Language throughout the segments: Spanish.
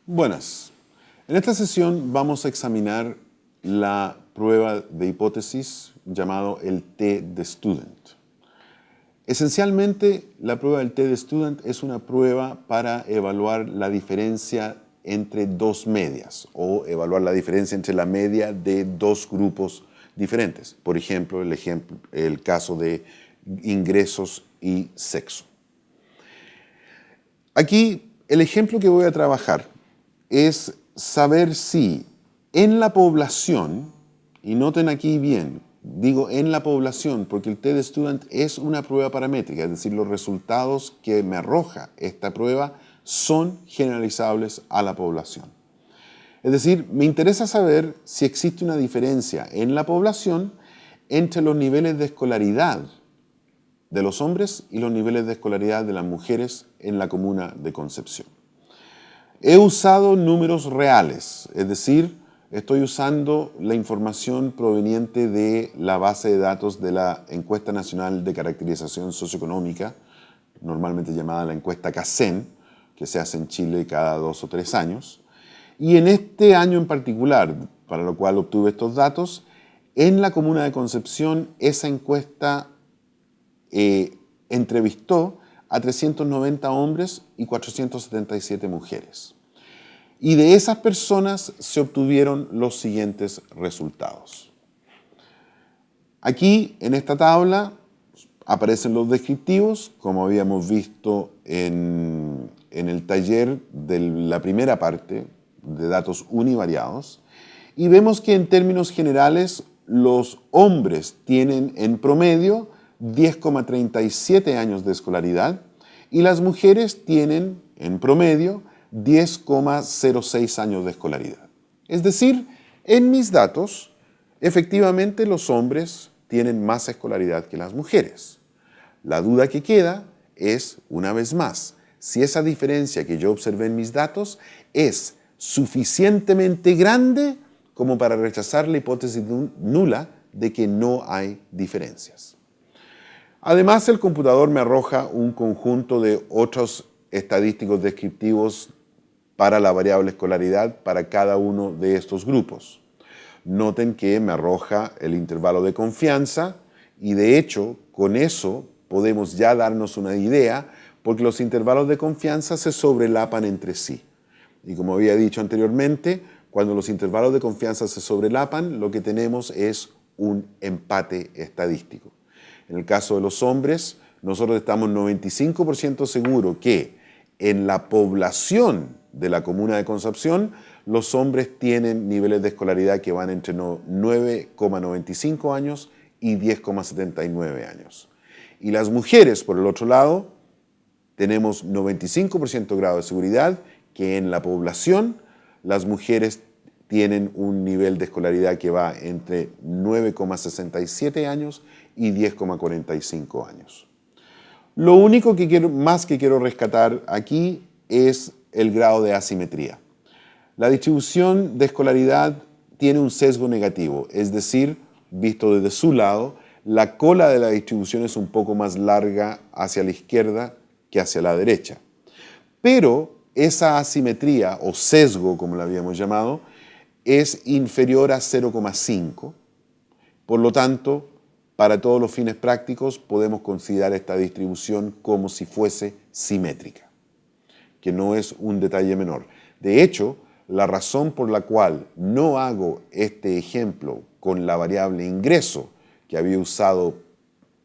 Buenas. En esta sesión vamos a examinar la prueba de hipótesis llamado el T de Student. Esencialmente, la prueba del T de Student es una prueba para evaluar la diferencia entre dos medias o evaluar la diferencia entre la media de dos grupos diferentes. Por ejemplo, el caso de ingresos y sexo. Aquí, el ejemplo que voy a trabajar es saber si en la población, y noten aquí bien, digo en la población porque el T de Student es una prueba paramétrica, es decir, los resultados que me arroja esta prueba son generalizables a la población. Es decir, me interesa saber si existe una diferencia en la población entre los niveles de escolaridad de los hombres y los niveles de escolaridad de las mujeres en la comuna de Concepción. He usado números reales, es decir, estoy usando la información proveniente de la base de datos de la Encuesta Nacional de Caracterización Socioeconómica, normalmente llamada la encuesta CACEN, que se hace en Chile cada 2 o 3 años. Y en este año en particular, para lo cual obtuve estos datos, en la comuna de Concepción esa encuesta entrevistó a 390 hombres y 477 mujeres. Y de esas personas se obtuvieron los siguientes resultados. Aquí, en esta tabla, aparecen los descriptivos, como habíamos visto en el taller de la primera parte de datos univariados, y vemos que en términos generales los hombres tienen en promedio 10,37 años de escolaridad y las mujeres tienen en promedio 10,06 años de escolaridad. Es decir, en mis datos, efectivamente los hombres tienen más escolaridad que las mujeres. La duda que queda es, una vez más, si esa diferencia que yo observé en mis datos es suficientemente grande como para rechazar la hipótesis nula de que no hay diferencias. Además, el computador me arroja un conjunto de otros estadísticos descriptivos para la variable escolaridad para cada uno de estos grupos. Noten que me arroja el intervalo de confianza y de hecho con eso podemos ya darnos una idea porque los intervalos de confianza se sobrelapan entre sí. Y como había dicho anteriormente, cuando los intervalos de confianza se sobrelapan, lo que tenemos es un empate estadístico. En el caso de los hombres, nosotros estamos 95% seguros que en la población de la comuna de Concepción, los hombres tienen niveles de escolaridad que van entre 9,95 años y 10,79 años. Y las mujeres, por el otro lado, tenemos 95% grado de seguridad que en la población las mujeres tienen un nivel de escolaridad que va entre 9,67 años y 10,45 años. Lo único que quiero rescatar aquí es el grado de asimetría. La distribución de escolaridad tiene un sesgo negativo, es decir, visto desde su lado, la cola de la distribución es un poco más larga hacia la izquierda que hacia la derecha. Pero esa asimetría o sesgo, como la habíamos llamado, es inferior a 0,5. Por lo tanto, para todos los fines prácticos podemos considerar esta distribución como si fuese simétrica, que no es un detalle menor. De hecho, la razón por la cual no hago este ejemplo con la variable ingreso que había usado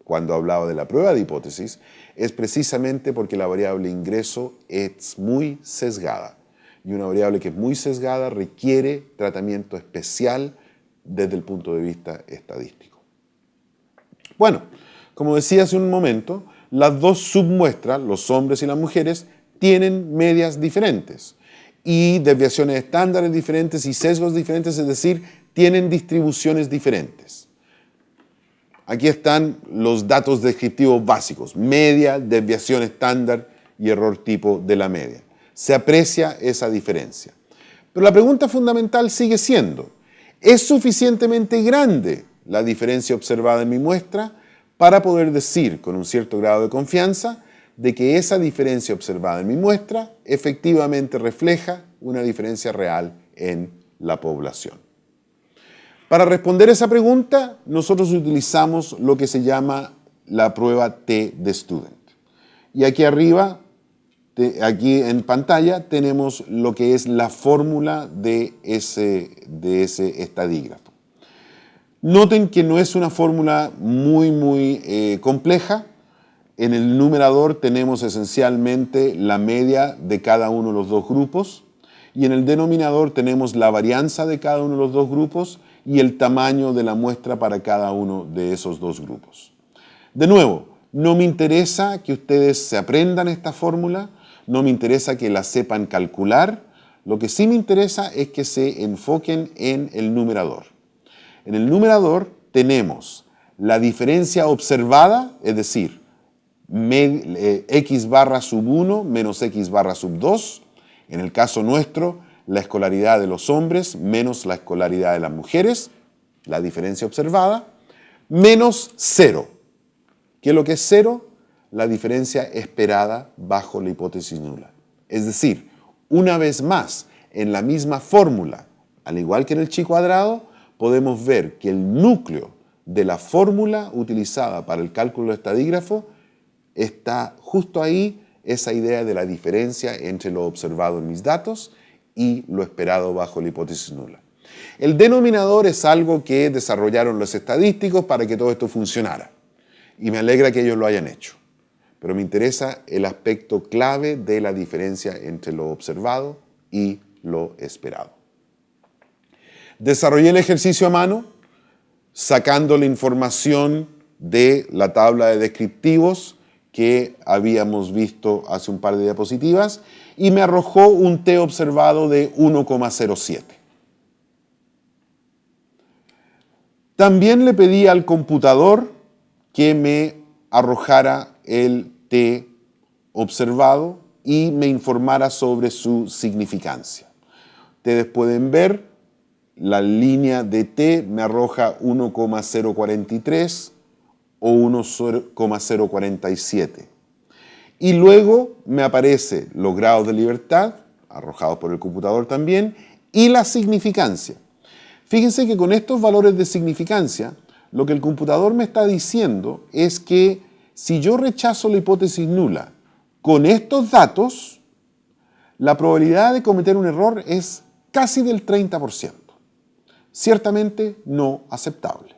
cuando hablaba de la prueba de hipótesis es precisamente porque la variable ingreso es muy sesgada. Y una variable que es muy sesgada requiere tratamiento especial desde el punto de vista estadístico. Bueno, como decía hace un momento, las dos submuestras, los hombres y las mujeres, tienen medias diferentes y desviaciones estándares diferentes y sesgos diferentes, es decir, tienen distribuciones diferentes. Aquí están los datos descriptivos básicos, media, desviación estándar y error tipo de la media. Se aprecia esa diferencia. Pero la pregunta fundamental sigue siendo, ¿es suficientemente grande la diferencia observada en mi muestra para poder decir con un cierto grado de confianza de que esa diferencia observada en mi muestra efectivamente refleja una diferencia real en la población. Para responder esa pregunta, nosotros utilizamos lo que se llama la prueba T de Student. Y aquí arriba, aquí en pantalla, tenemos lo que es la fórmula de ese estadígrafo. Noten que no es una fórmula muy compleja. En el numerador tenemos esencialmente la media de cada uno de los dos grupos y en el denominador tenemos la varianza de cada uno de los dos grupos y el tamaño de la muestra para cada uno de esos dos grupos. De nuevo, no me interesa que ustedes se aprendan esta fórmula, no me interesa que la sepan calcular, lo que sí me interesa es que se enfoquen en el numerador. En el numerador tenemos la diferencia observada, es decir, x barra sub 1 menos x barra sub 2. En el caso nuestro, la escolaridad de los hombres menos la escolaridad de las mujeres, la diferencia observada, menos 0. ¿Qué es lo que es 0? La diferencia esperada bajo la hipótesis nula. Es decir, una vez más, en la misma fórmula, al igual que en el chi cuadrado, podemos ver que el núcleo de la fórmula utilizada para el cálculo del estadígrafo está justo ahí, esa idea de la diferencia entre lo observado en mis datos y lo esperado bajo la hipótesis nula. El denominador es algo que desarrollaron los estadísticos para que todo esto funcionara. Y me alegra que ellos lo hayan hecho. Pero me interesa el aspecto clave de la diferencia entre lo observado y lo esperado. Desarrollé el ejercicio a mano, sacando la información de la tabla de descriptivos que habíamos visto hace un par de diapositivas y me arrojó un T observado de 1,07. También le pedí al computador que me arrojara el T observado y me informara sobre su significancia. Ustedes pueden ver, la línea de T me arroja 1,043 o 1,047. Y luego me aparecen los grados de libertad, arrojados por el computador también, y la significancia. Fíjense que con estos valores de significancia, lo que el computador me está diciendo es que si yo rechazo la hipótesis nula con estos datos, la probabilidad de cometer un error es casi del 30%. Ciertamente no aceptable.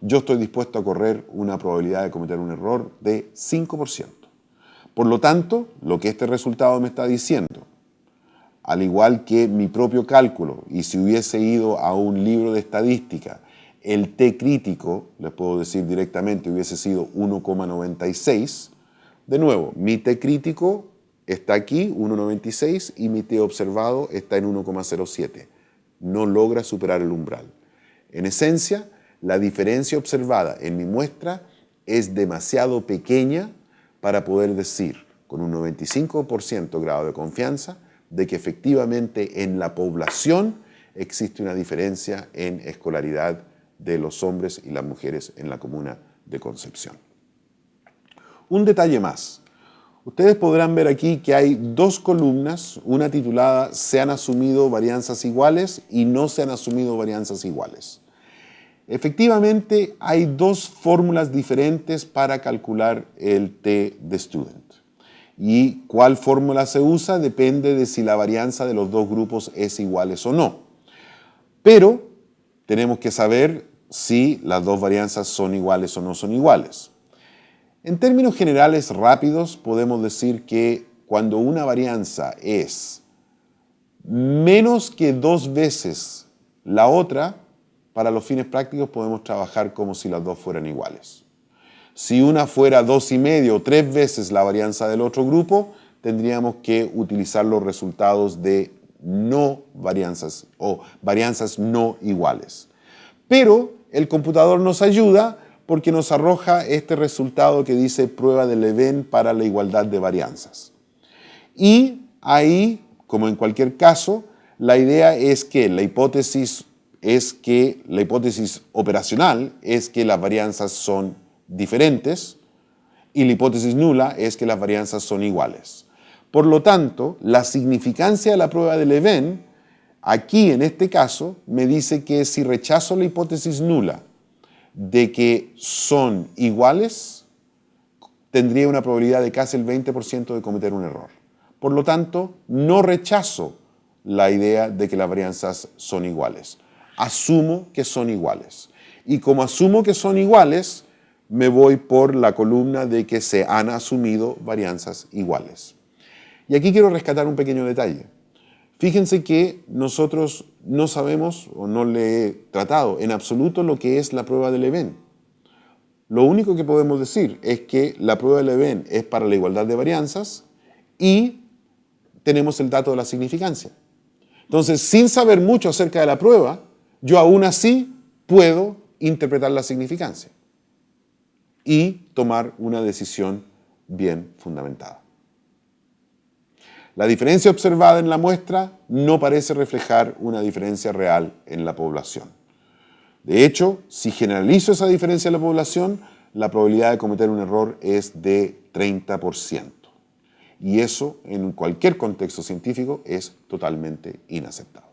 Yo estoy dispuesto a correr una probabilidad de cometer un error de 5%. Por lo tanto, lo que este resultado me está diciendo, al igual que mi propio cálculo, y si hubiese ido a un libro de estadística, el T crítico, les puedo decir directamente, hubiese sido 1,96. De nuevo, mi T crítico está aquí, 1,96, y mi T observado está en 1,07. No logra superar el umbral. En esencia, la diferencia observada en mi muestra es demasiado pequeña para poder decir con un 95% grado de confianza de que efectivamente en la población existe una diferencia en escolaridad de los hombres y las mujeres en la comuna de Concepción. Un detalle más. Ustedes podrán ver aquí que hay dos columnas, una titulada «Se han asumido varianzas iguales» y «No se han asumido varianzas iguales». Efectivamente, hay dos fórmulas diferentes para calcular el T de Student. Y cuál fórmula se usa depende de si la varianza de los dos grupos es iguales o no. Pero tenemos que saber si las dos varianzas son iguales o no son iguales. En términos generales rápidos, podemos decir que cuando una varianza es menos que 2 veces la otra, para los fines prácticos podemos trabajar como si las dos fueran iguales. Si una fuera 2,5 o 3 veces la varianza del otro grupo, tendríamos que utilizar los resultados de no varianzas o varianzas no iguales. Pero el computador nos ayuda porque nos arroja este resultado que dice prueba de Leven para la igualdad de varianzas. Y ahí, como en cualquier caso, la idea es que la hipótesis operacional es que las varianzas son diferentes y la hipótesis nula es que las varianzas son iguales. Por lo tanto, la significancia de la prueba de Leven, aquí en este caso, me dice que si rechazo la hipótesis nula de que son iguales, tendría una probabilidad de casi el 20% de cometer un error. Por lo tanto, no rechazo la idea de que las varianzas son iguales. Asumo que son iguales. Y como asumo que son iguales, me voy por la columna de que se han asumido varianzas iguales. Y aquí quiero rescatar un pequeño detalle. Fíjense que nosotros no sabemos o no le he tratado en absoluto lo que es la prueba de Leven. Lo único que podemos decir es que la prueba de Leven es para la igualdad de varianzas y tenemos el dato de la significancia. Entonces, sin saber mucho acerca de la prueba, yo aún así puedo interpretar la significancia y tomar una decisión bien fundamentada. La diferencia observada en la muestra no parece reflejar una diferencia real en la población. De hecho, si generalizo esa diferencia en la población, la probabilidad de cometer un error es de 30%. Y eso, en cualquier contexto científico, es totalmente inaceptable.